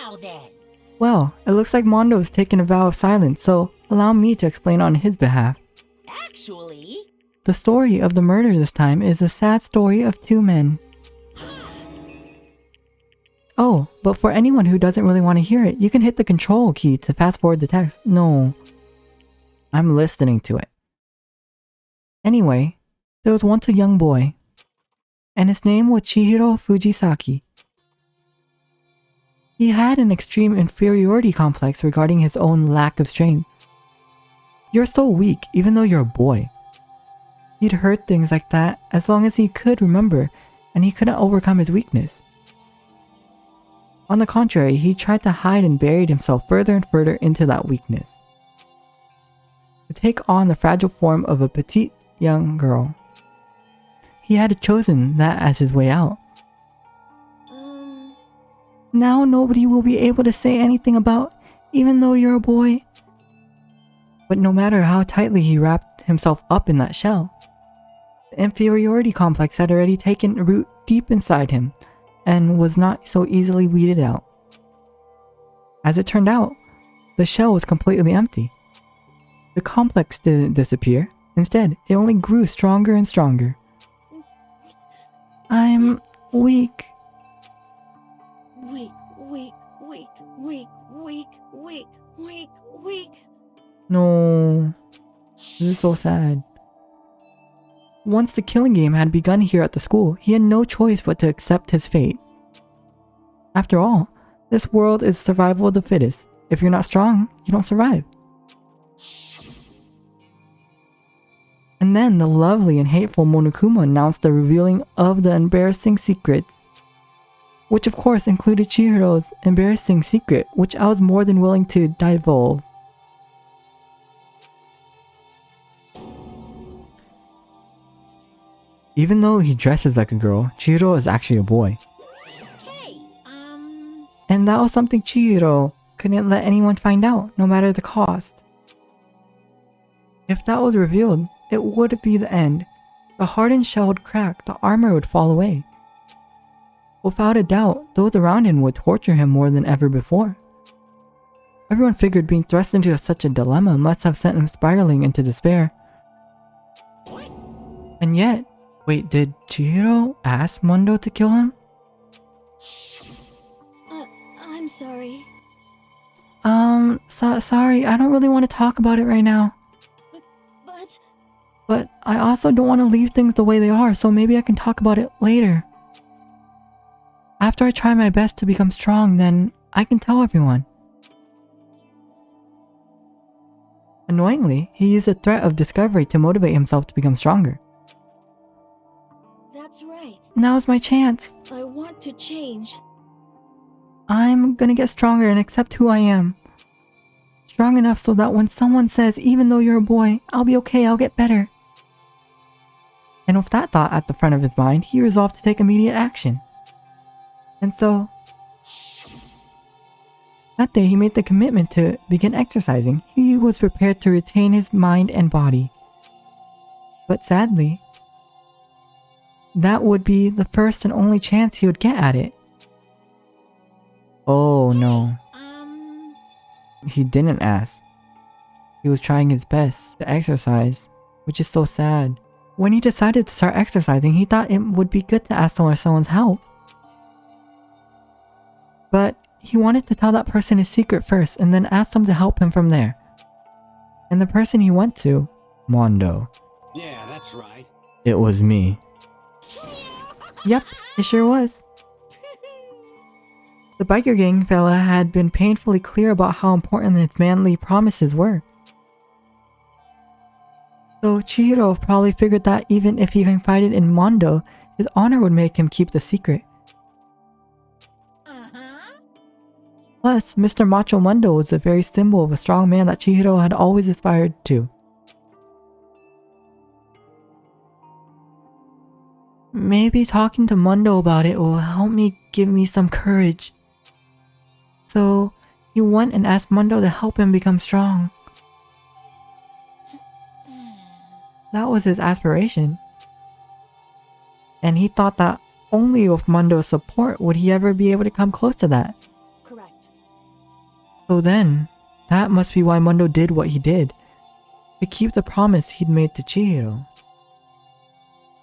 now then? Well, it looks like Mondo's taken a vow of silence, so allow me to explain on his behalf. Actually... The story of the murder this time is a sad story of two men. Oh, but for anyone who doesn't really want to hear it, you can hit the control key to fast forward the text. No. I'm listening to it. Anyway, there was once a young boy, and his name was Chihiro Fujisaki. He had an extreme inferiority complex regarding his own lack of strength. You're so weak even though you're a boy. He'd heard things like that as long as he could remember, and he couldn't overcome his weakness. On the contrary, he tried to hide and buried himself further and further into that weakness, to take on the fragile form of a petite young girl. He had chosen that as his way out. Now nobody will be able to say anything about, even though you're a boy. But no matter how tightly he wrapped himself up in that shell, the inferiority complex had already taken root deep inside him and was not so easily weeded out. As it turned out, the shell was completely empty. The complex didn't disappear. Instead, it only grew stronger and stronger. I'm weak. Weak, weak, weak, weak, weak, weak, weak, weak. No. This is so sad. Once the killing game had begun here at the school, he had no choice but to accept his fate. After all, this world is survival of the fittest. If you're not strong, you don't survive. And then the lovely and hateful Monokuma announced the revealing of the embarrassing secret, which of course included Chihiro's embarrassing secret, which I was more than willing to divulge. Even though he dresses like a girl, Chihiro is actually a boy. Hey, And that was something Chihiro couldn't let anyone find out, no matter the cost. If that was revealed, it would be the end. The hardened shell would crack, the armor would fall away. Without a doubt, those around him would torture him more than ever before. Everyone figured being thrust into such a dilemma must have sent him spiraling into despair. And yet, wait, did Chihiro ask Mondo to kill him? I'm sorry. Sorry, I don't really want to talk about it right now. But I also don't want to leave things the way they are, so maybe I can talk about it later. After I try my best to become strong, then I can tell everyone. Annoyingly, he used a threat of discovery to motivate himself to become stronger. That's right. Now's my chance. I want to change. I'm gonna get stronger and accept who I am. Strong enough so that when someone says, even though you're a boy, I'll be okay, I'll get better. And with that thought at the front of his mind, he resolved to take immediate action. And so, that day he made the commitment to begin exercising. He was prepared to retain his mind and body. But sadly, that would be the first and only chance he would get at it. Oh no. He didn't ask. He was trying his best to exercise, which is so sad. When he decided to start exercising, he thought it would be good to ask someone's help. But he wanted to tell that person his secret first and then ask them to help him from there. And the person he went to, Mondo. Yeah, that's right. It was me. Yep, it sure was. The biker gang fella had been painfully clear about how important his manly promises were. So Chihiro probably figured that even if he confided in Mondo, his honor would make him keep the secret. Plus, Mr. Macho Mondo was the very symbol of a strong man that Chihiro had always aspired to. Maybe talking to Mondo about it will help me give me some courage. So, he went and asked Mondo to help him become strong. That was his aspiration. And he thought that only with Mondo's support would he ever be able to come close to that. Correct. So then, that must be why Mondo did what he did. To keep the promise he'd made to Chihiro.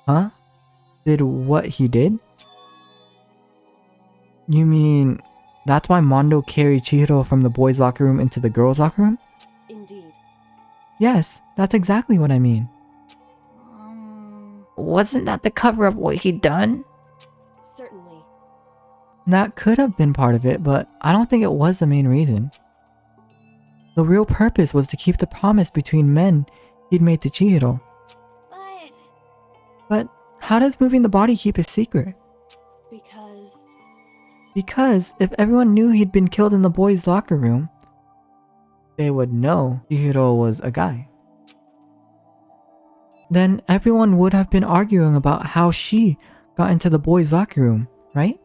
Huh? Did what he did? You mean, that's why Mondo carried Chihiro from the boys' locker room into the girls' locker room? Indeed. Yes, that's exactly what I mean. Wasn't that the cover of what he'd done? Certainly. That could have been part of it, but I don't think it was the main reason. The real purpose was to keep the promise between men he'd made to Chihiro. But how does moving the body keep it secret? Because if everyone knew he'd been killed in the boys' locker room, they would know Chihiro was a guy. Then everyone would have been arguing about how she got into the boys' locker room, right?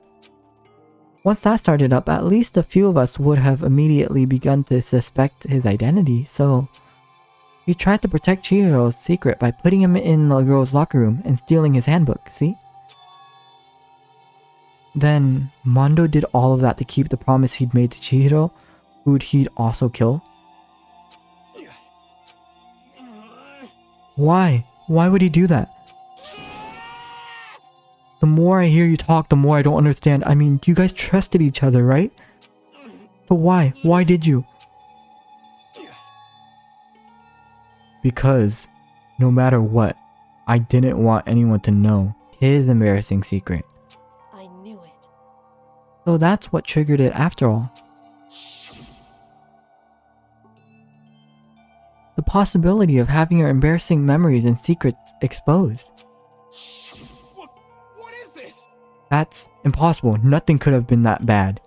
Once that started up, at least a few of us would have immediately begun to suspect his identity, so he tried to protect Chihiro's secret by putting him in the girls' locker room and stealing his handbook, see? Then Mondo did all of that to keep the promise he'd made to Chihiro, who he'd also kill. Why? Why would he do that? The more I hear you talk, the more I don't understand. I mean, you guys trusted each other, right? So why? Why did you? Because, no matter what, I didn't want anyone to know his embarrassing secret. I knew it. So that's what triggered it after all. The possibility of having your embarrassing memories and secrets exposed. What is this? That's impossible. Nothing could have been that bad.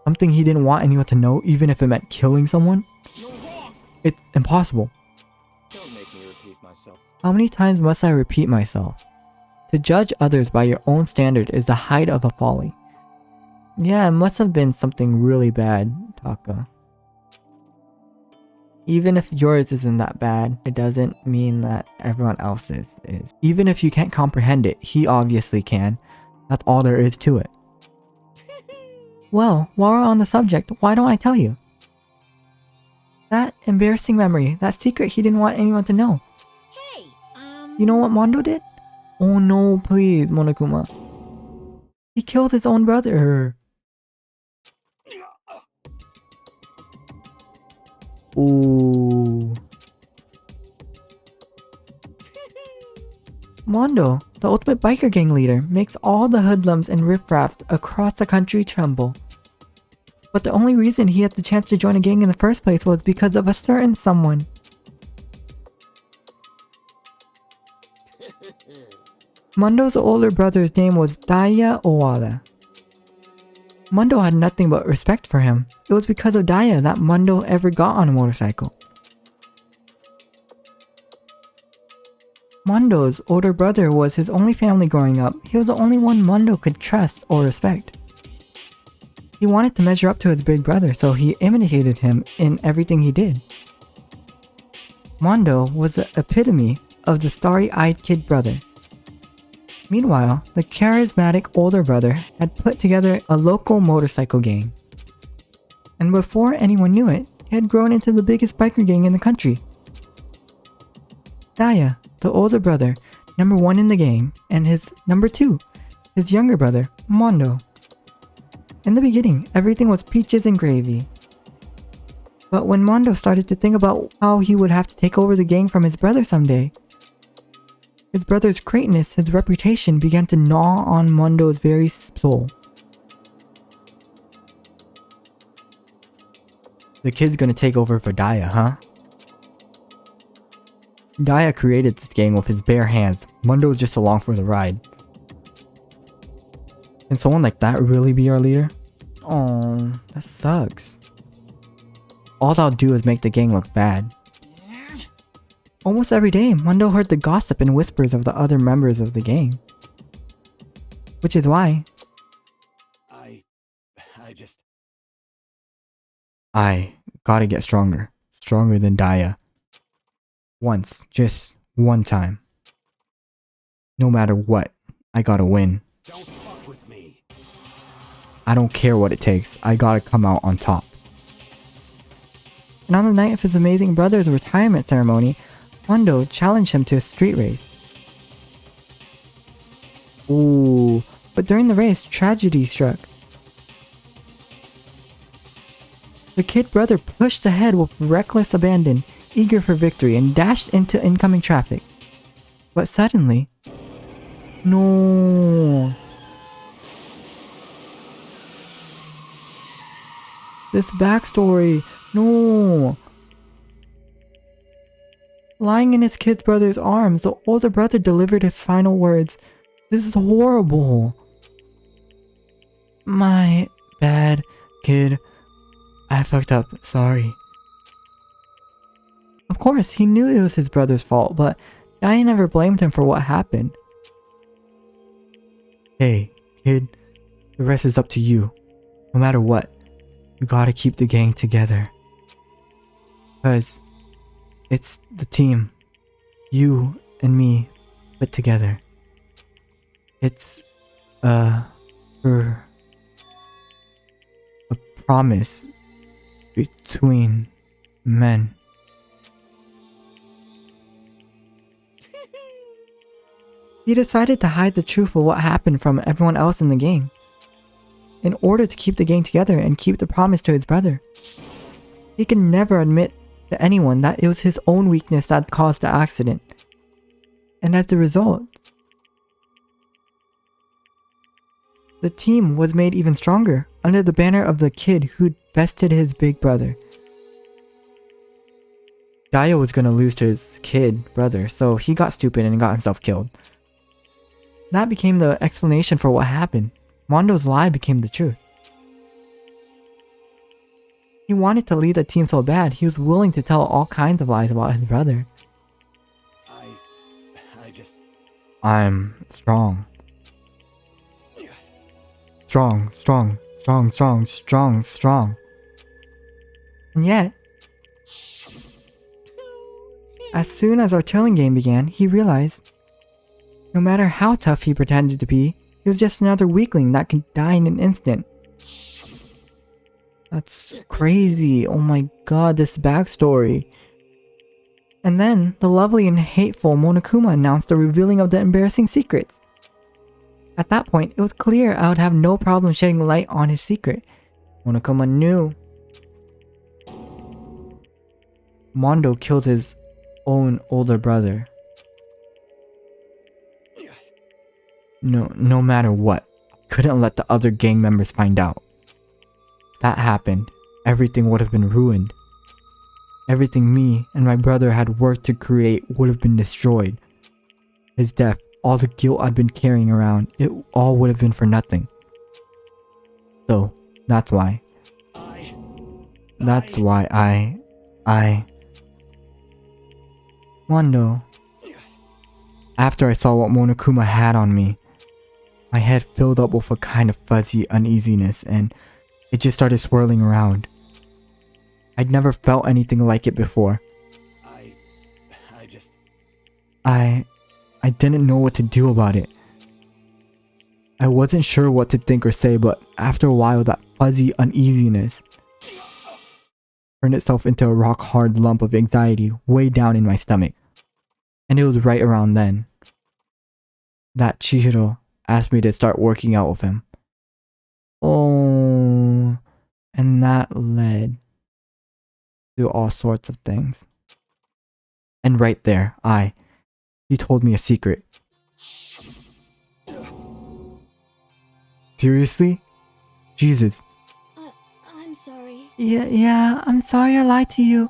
Something he didn't want anyone to know, even if it meant killing someone? You're wrong. It's impossible. Don't make me repeat myself. How many times must I repeat myself? To judge others by your own standard is the height of a folly. Yeah, it must have been something really bad, Taka. Even if yours isn't that bad, it doesn't mean that everyone else's is. Even if you can't comprehend it, he obviously can. That's all there is to it. Well, while we're on the subject, why don't I tell you? That embarrassing memory, that secret he didn't want anyone to know. Hey, You know what Mondo did? Oh no, please, Monokuma. He killed his own brother. Ooh. Mondo, the ultimate biker gang leader, makes all the hoodlums and riffraffs across the country tremble. But the only reason he had the chance to join a gang in the first place was because of a certain someone. Mondo's older brother's name was Daya Owada. Mondo had nothing but respect for him. It was because of Daya that Mondo ever got on a motorcycle. Mondo's older brother was his only family growing up. He was the only one Mondo could trust or respect. He wanted to measure up to his big brother, so he imitated him in everything he did. Mondo was the epitome of the starry-eyed kid brother. Meanwhile, the charismatic older brother had put together a local motorcycle gang. And before anyone knew it, he had grown into the biggest biker gang in the country. Daya, the older brother, number 1 in the gang, and his number 2, his younger brother, Mondo. In the beginning, everything was peaches and gravy. But when Mondo started to think about how he would have to take over the gang from his brother someday, his brother's greatness, his reputation began to gnaw on Mondo's very soul. The kid's gonna take over for Daya, huh? Daya created this gang with his bare hands. Mondo was just along for the ride. Can someone like that really be our leader? Oh, that sucks. All that'll do is make the gang look bad. Almost every day, Mondo heard the gossip and whispers of the other members of the gang. Which is why I gotta get stronger. Stronger than Daya. Once. Just one time. No matter what, I gotta win. Don't fuck with me. I don't care what it takes. I gotta come out on top. and on the night of his amazing brother's retirement ceremony, Mondo challenged him to a street race. Ooh, but during the race, tragedy struck. The kid brother pushed ahead with reckless abandon, eager for victory, and dashed into incoming traffic. But suddenly... No... This backstory... No... Lying in his kid brother's arms, the older brother delivered his final words. This is horrible. My bad, kid. I fucked up. Sorry. Of course, he knew it was his brother's fault, but Dai never blamed him for what happened. Hey, kid. The rest is up to you. No matter what, you gotta keep the gang together. 'Cause it's the team. You and me put together. It's a promise between men. He decided to hide the truth of what happened from everyone else in the gang, in order to keep the gang together and keep the promise to his brother. He could never admit to anyone that it was his own weakness that caused the accident. And as a result, the team was made even stronger under the banner of the kid who'd bested his big brother. Gaio was gonna lose to his kid brother, so he got stupid and got himself killed. That became the explanation for what happened. Mondo's lie became the truth. He wanted to lead the team so bad, he was willing to tell all kinds of lies about his brother. I'm strong. Strong. And yet, as soon as our killing game began, he realized no matter how tough he pretended to be, he was just another weakling that could die in an instant. That's crazy. Oh my god, this backstory. And then, the lovely and hateful Monokuma announced the revealing of the embarrassing secrets. At that point, it was clear I would have no problem shedding light on his secret. Monokuma knew Mondo killed his own older brother. No matter what, couldn't let the other gang members find out. If that happened, everything would have been ruined. Everything me and my brother had worked to create would have been destroyed. His death, all the guilt I'd been carrying around, it all would have been for nothing. So, that's why I... Mondo. After I saw what Monokuma had on me, my head filled up with a kind of fuzzy uneasiness and it just started swirling around. I'd never felt anything like it before. I didn't know what to do about it. I wasn't sure what to think or say, but after a while that fuzzy uneasiness turned itself into a rock-hard lump of anxiety way down in my stomach. And it was right around then that Chihiro asked me to start working out with him. Oh, and that led to all sorts of things. And right there, he told me a secret. Seriously? Jesus. I'm sorry. Yeah, I'm sorry I lied to you.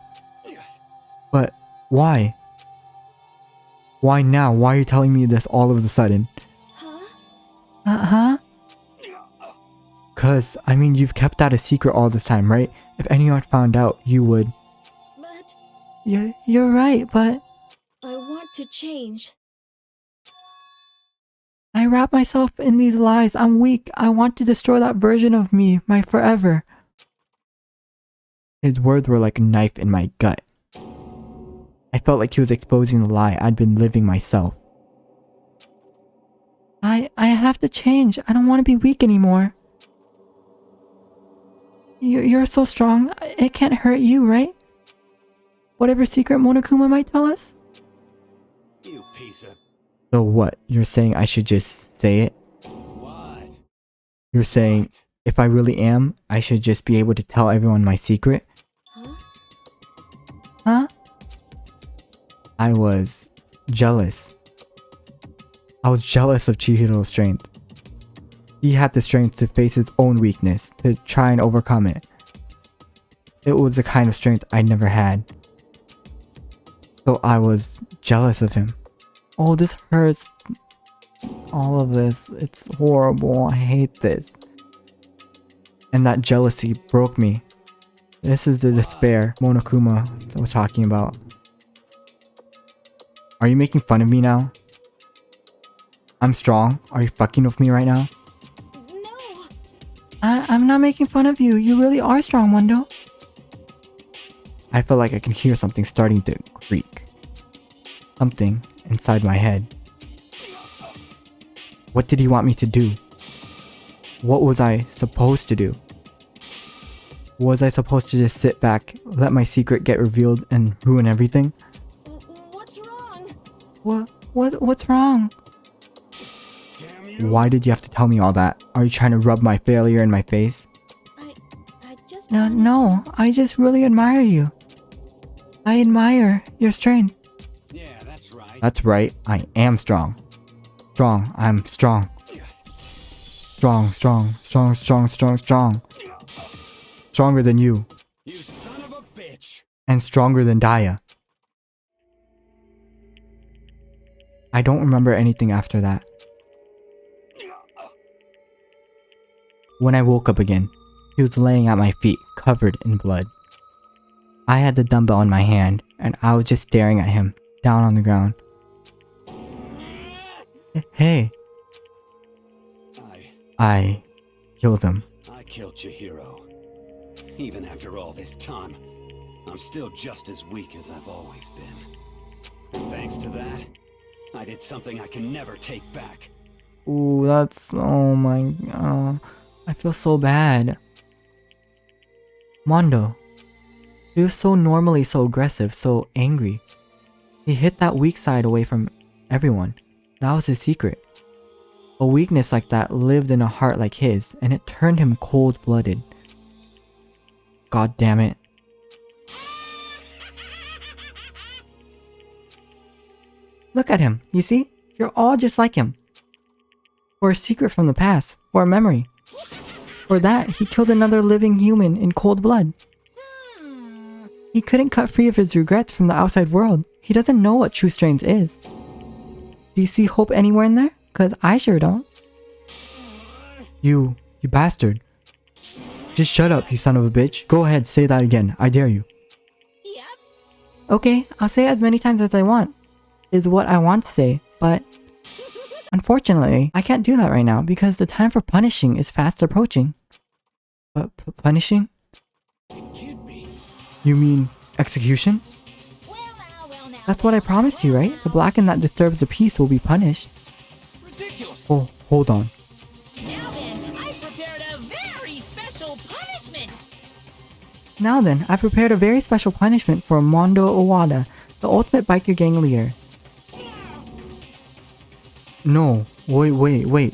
But why? Why now? Why are you telling me this all of a sudden? Huh? 'Cause, I mean, you've kept that a secret all this time, right? If anyone found out, you would... But You're right, but... I want to change. I wrap myself in these lies. I'm weak. I want to destroy that version of me, my forever. His words were like a knife in my gut. I felt like he was exposing the lie I'd been living myself. I have to change. I don't want to be weak anymore. You're so strong. It can't hurt you, right? Whatever secret Monokuma might tell us? You piece of... So what? You're saying I should just say it? What? You're saying if I really am, I should just be able to tell everyone my secret? Huh? Huh? I was jealous. I was jealous of Chihiro's strength. He had the strength to face his own weakness, to try and overcome it. It was the kind of strength I never had. So I was jealous of him. Oh, this hurts. All of this, it's horrible. I hate this. And that jealousy broke me. This is the despair Monokuma was talking about. Are you making fun of me now? I'm strong. Are you fucking with me right now? No. I'm not making fun of you. You really are strong, Mondo. I feel like I can hear something starting to creak. Something inside my head. What did he want me to do? What was I supposed to do? Was I supposed to just sit back, let my secret get revealed and ruin everything? What's wrong? What's wrong? Damn you. Why did you have to tell me all that? Are you trying to rub my failure in my face? I just No, I just really admire you. I admire your strength. Yeah, that's right. That's right, I am strong. I'm strong. Strong. Stronger than you. You son of a bitch. And stronger than Daya. I don't remember anything after that. When I woke up again, he was laying at my feet, covered in blood. I had the dumbbell in my hand, and I was just staring at him, down on the ground. Hey, I killed him. I killed Chihiro. Even after all this time, I'm still just as weak as I've always been. And thanks to that, I did something I can never take back. Ooh, that's... oh my... I feel so bad. Mondo. He was so normally so aggressive, so angry. He hid that weak side away from everyone. That was his secret. A weakness like that lived in a heart like his, and it turned him cold-blooded. God damn it. Look at him, you see? You're all just like him. For a secret from the past, for a memory. For that, he killed another living human in cold blood. He couldn't cut free of his regrets from the outside world. He doesn't know what true strength is. Do you see hope anywhere in there? Cause I sure don't. You bastard. Just shut up, you son of a bitch. Go ahead, say that again. I dare you. Yep. Okay, I'll say it as many times as I want. Is what I want to say, but... unfortunately, I can't do that right now because the time for punishing is fast approaching. But punishing? It can't be. You mean execution? Well now. That's what I promised you, right? The Blacken that disturbs the peace will be punished. Ridiculous. Oh, hold on. Now then, I prepared a very special punishment. Now then, I prepared a very special punishment for Mondo Owada, the ultimate biker gang leader. No, wait. Let's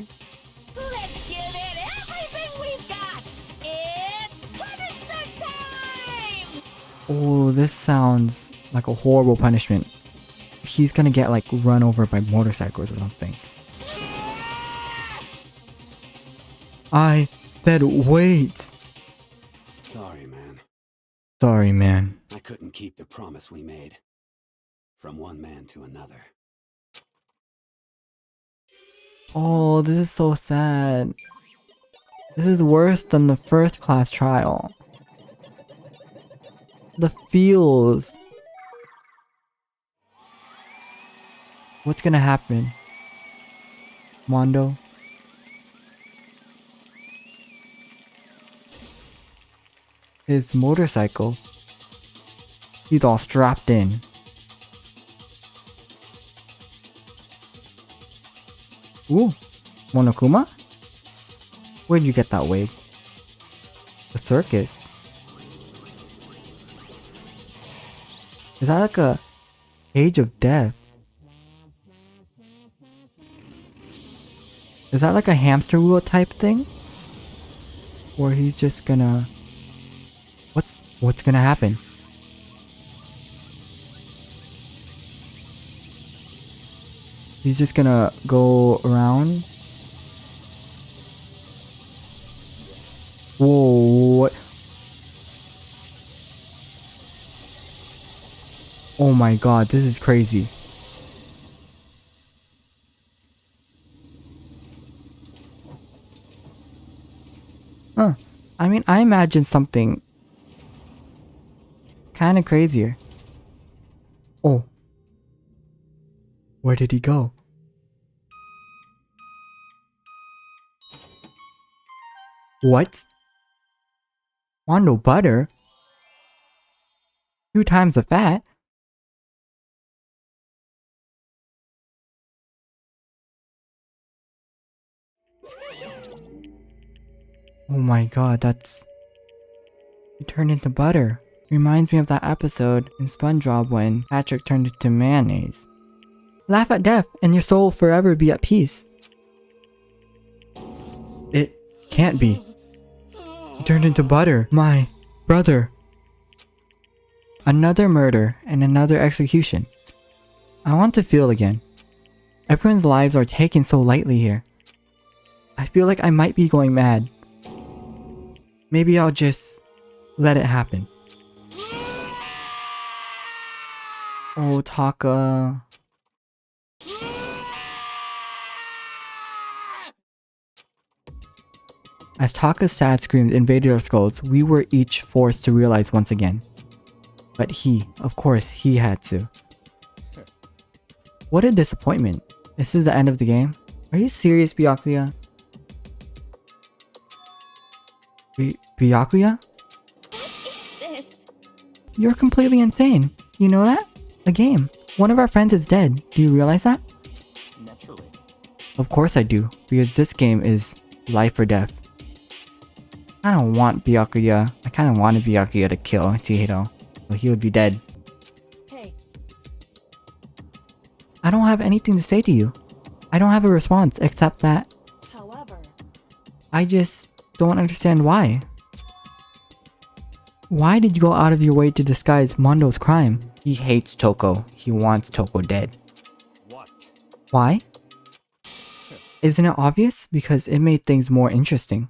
give it everything we've got. It's punishment time. Oh, this sounds like a horrible punishment. He's gonna get like run over by motorcycles or something. I said wait. Sorry, man. Sorry, man. I couldn't keep the promise we made. From one man to another. Oh, this is so sad. This is worse than the first class trial. The feels. What's gonna happen? Mondo? His motorcycle. He's all strapped in. Ooh, Monokuma? Where'd you get that wig? The circus. Is that like a cage of death? Is that like a hamster wheel type thing? Or he's just gonna... What's gonna happen? He's just gonna go around? Whoa, what? Oh my god, this is crazy. Huh. I mean, I imagined something kind of crazier. Oh. Where did he go? What? Mondo butter? 2 times the fat? Oh my god, that's... He turned into butter. Reminds me of that episode in SpongeBob when Patrick turned into mayonnaise. Laugh at death and your soul forever be at peace. It can't be. He turned into butter. My brother. Another murder and another execution. I want to feel again. Everyone's lives are taken so lightly here. I feel like I might be going mad. Maybe I'll just let it happen. Oh, Taka. As Taka's sad screams invaded our skulls, we were each forced to realize once again. But he, of course, he had to. What a disappointment. This is the end of the game? Are you serious, Byakuya? Byakuya? What is this? You're completely insane. You know that? A game. One of our friends is dead. Do you realize that? Naturally. Of course I do, because this game is life or death. I don't want Byakuya. I kind of wanted Byakuya to kill Chihiro, but he would be dead. Hey, I don't have anything to say to you. I don't have a response except that however, I just don't understand why. Why did you go out of your way to disguise Mondo's crime? He hates Toko. He wants Toko dead. What? Why? Isn't it obvious? Because it made things more interesting.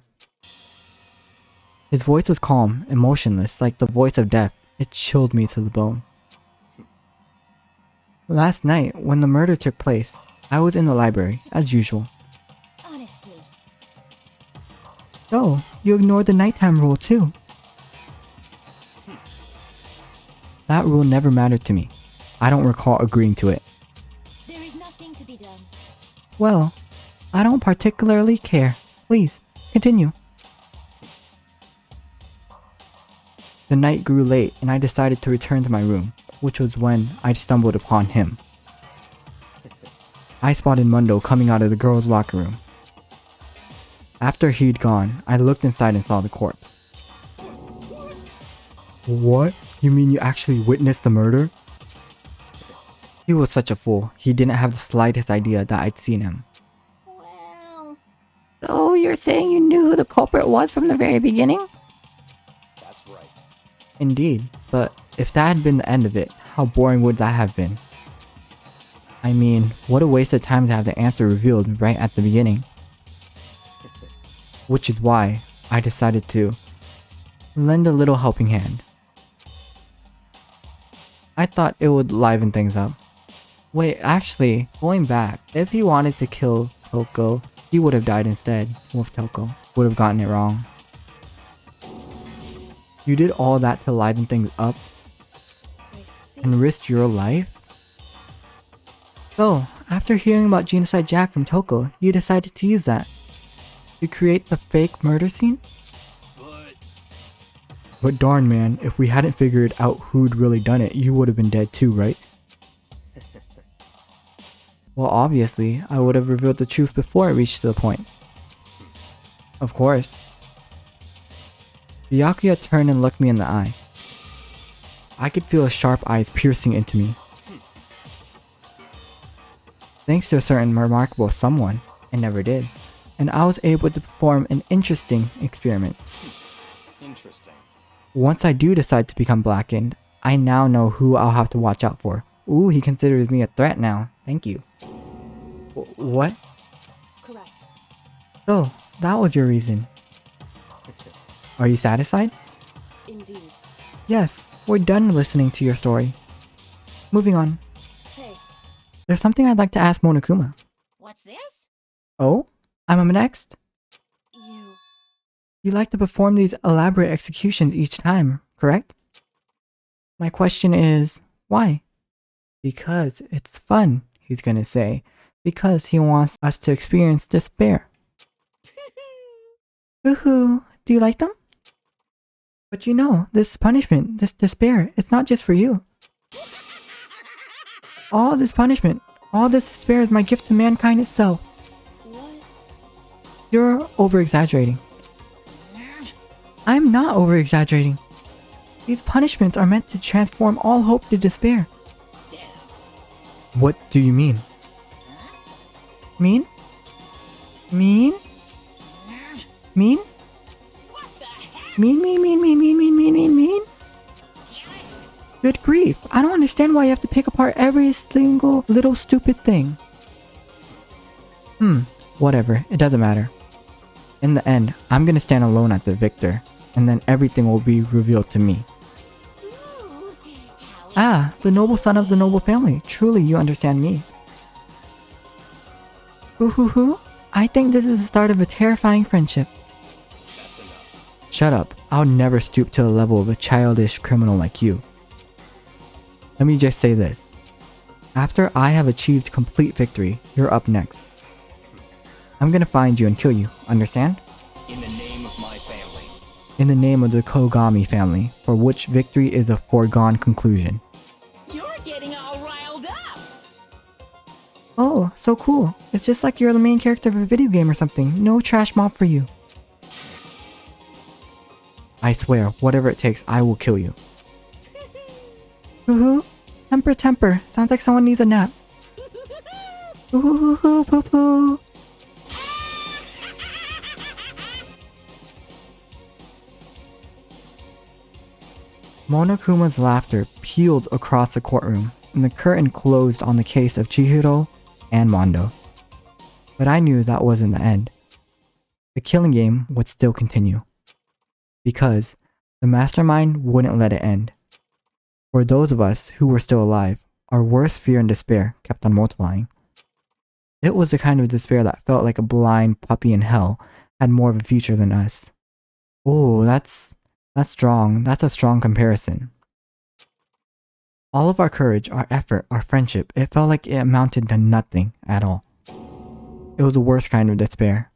His voice was calm and motionless, like the voice of death. It chilled me to the bone. Last night, when the murder took place, I was in the library, as usual. honestly, So, you ignored the nighttime rule too. That rule never mattered to me. I don't recall agreeing to it. there is nothing to be done. Well, I don't particularly care. Please, continue. The night grew late and I decided to return to my room, which was when I stumbled upon him. I spotted Mondo coming out of the girls' locker room. After he'd gone, I looked inside and saw the corpse. What? You mean you actually witnessed the murder? He was such a fool. He didn't have the slightest idea that I'd seen him. Well, So you're saying you knew who the culprit was from the very beginning? That's right. Indeed, but if that had been the end of it, how boring would that have been? I mean, what a waste of time to have the answer revealed right at the beginning. Which is why I decided to lend a little helping hand. I thought it would liven things up. Wait, actually, going back, if he wanted to kill Toko, he would have died instead. Wolf Toko would have gotten it wrong. You did all that to liven things up I see. and risked your life? So, after hearing about Genocide Jack from Toko, you decided to use that to create the fake murder scene? But darn man, if we hadn't figured out who'd really done it, you would have been dead too, right? Well, obviously, I would have revealed the truth before it reached the point. Of course. Byakuya turned and looked me in the eye. I could feel his sharp eyes piercing into me. Thanks to a certain remarkable someone, I never did, and I was able to perform an interesting experiment. Interesting. Once I do decide to become blackened, I now know who I'll have to watch out for. Ooh, he considers me a threat now. Thank you. What? Correct. So, that was your reason. Are you satisfied? Indeed. Yes, we're done listening to your story. Moving on. Hey, There's something I'd like to ask Monokuma. What's this? Oh? I'm up next? you. You like to perform these elaborate executions each time, correct? My question is, why? Because it's fun, he's gonna say. Because he wants us to experience despair. Woohoo! Do you like them? But you know, this punishment, this despair, it's not just for you. All this punishment, all this despair is my gift to mankind itself. What? You're over-exaggerating. I'm not over-exaggerating. These punishments are meant to transform all hope to despair. What do you mean? Mean? Mean? Mean? Mean? Good grief, I don't understand why you have to pick apart every single little stupid thing. Whatever, it doesn't matter. In the end, I'm gonna stand alone as the victor, and then everything will be revealed to me. Ah, the noble son of the noble family. Truly, you understand me. Hoo. I think this is the start of a terrifying friendship. That's enough. Shut up. I'll never stoop to the level of a childish criminal like you. Let me just say this. After I have achieved complete victory, you're up next. I'm gonna find you and kill you, understand? In the name of my family. In the name of the Kogami family, for which victory is a foregone conclusion. You're getting all riled up. Oh, so cool. It's just like you're the main character of a video game or something. No trash mob for you. I swear, whatever it takes, I will kill you. Hoo-hoo. Temper. Sounds like someone needs a nap. Hoo-hoo-hoo-hoo, poo-poo. Monokuma's laughter pealed across the courtroom, and the curtain closed on the case of Chihiro and Mondo. But I knew that wasn't the end. The killing game would still continue. Because the mastermind wouldn't let it end. For those of us who were still alive, our worst fear and despair kept on multiplying. It was the kind of despair that felt like a blind puppy in hell had more of a future than us. Oh, that's strong. That's a strong comparison. All of our courage, our effort, our friendship, it felt like it amounted to nothing at all. It was the worst kind of despair.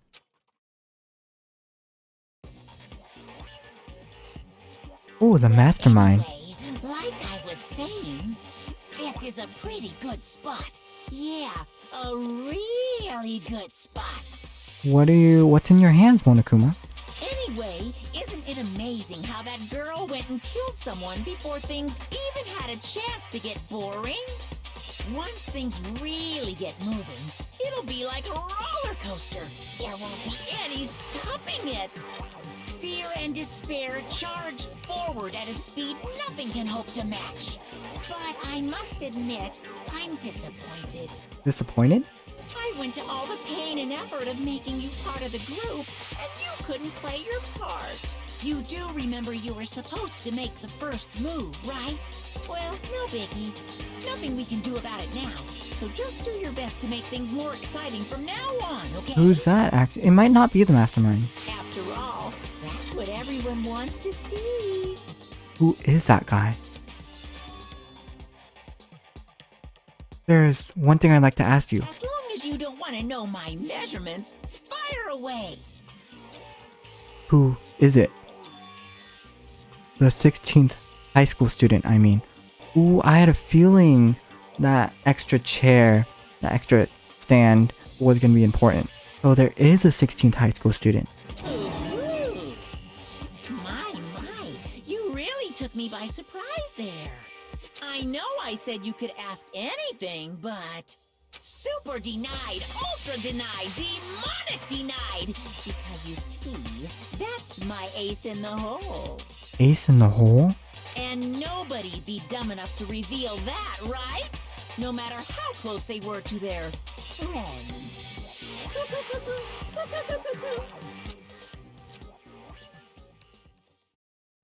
Oh, the mastermind. Anyway, like I was saying, this is a pretty good spot. Yeah, a really good spot. What's in your hands, Monokuma? Anyway, isn't it amazing how that girl went and killed someone before things even had a chance to get boring? Once things really get moving, it'll be like a roller coaster. There won't be any stopping it. Fear and despair charge forward at a speed nothing can hope to match. But I must admit, I'm disappointed. Disappointed? I went to all the pain and effort of making you part of the group, and you couldn't play your part. You do remember you were supposed to make the first move, right? Well, no biggie. Nothing we can do about it now. So just do your best to make things more exciting from now on, okay? Who's that? It might not be the mastermind. After all, that's what everyone wants to see. Who is that guy? There's one thing I'd like to ask you. As long as you don't want to know my measurements, fire away. Who is it? The 16th high school student, I mean. Ooh, I had a feeling that extra chair, that extra stand was going to be important. So there is a 16th high school student. Ooh. My, you really took me by surprise there. I know I said you could ask anything, but super denied, ultra denied, demonic denied. Because you see, that's my ace in the hole. Ace in the hole? And nobody'd be dumb enough to reveal that, right? No matter how close they were to their friends.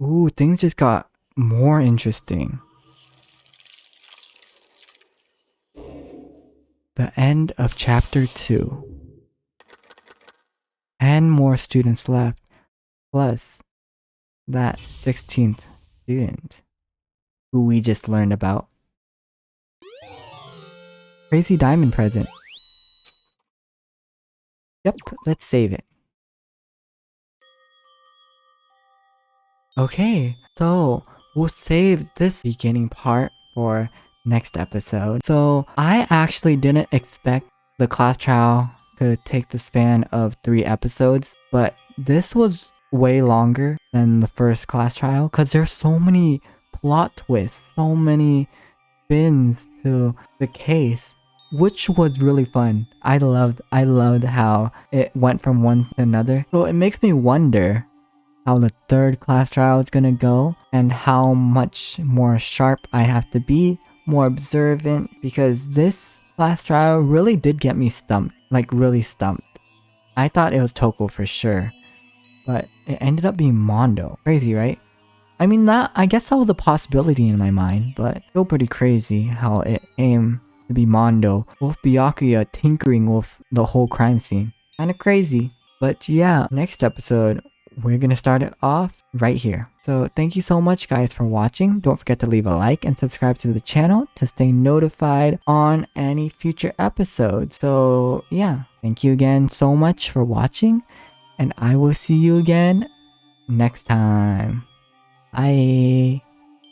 Ooh, things just got more interesting. The end of chapter 2. 10 more students left, plus that 16th student who we just learned about. Crazy diamond present. Yep, let's save it. Okay, so we'll save this beginning part for next episode. So I actually didn't expect the class trial to take the span of 3 episodes, but this was way longer than the first class trial because there's so many plot twists, so many spins to the case, which was really fun. I loved how it went from one to another. So it makes me wonder how the third class trial is gonna go and how much more sharp I have to be, more observant, because this class trial really did get me stumped, like really stumped. I thought it was Toko for sure, but it ended up being Mondo. Crazy, right? I mean, I guess that was a possibility in my mind, but still pretty crazy how it came to be Mondo, with Byakuya tinkering with the whole crime scene. Kinda crazy. But yeah, next episode, we're gonna start it off right here. So thank you so much guys for watching. Don't forget to leave a like and subscribe to the channel to stay notified on any future episodes. So yeah, thank you again so much for watching, and I will see you again next time. Bye.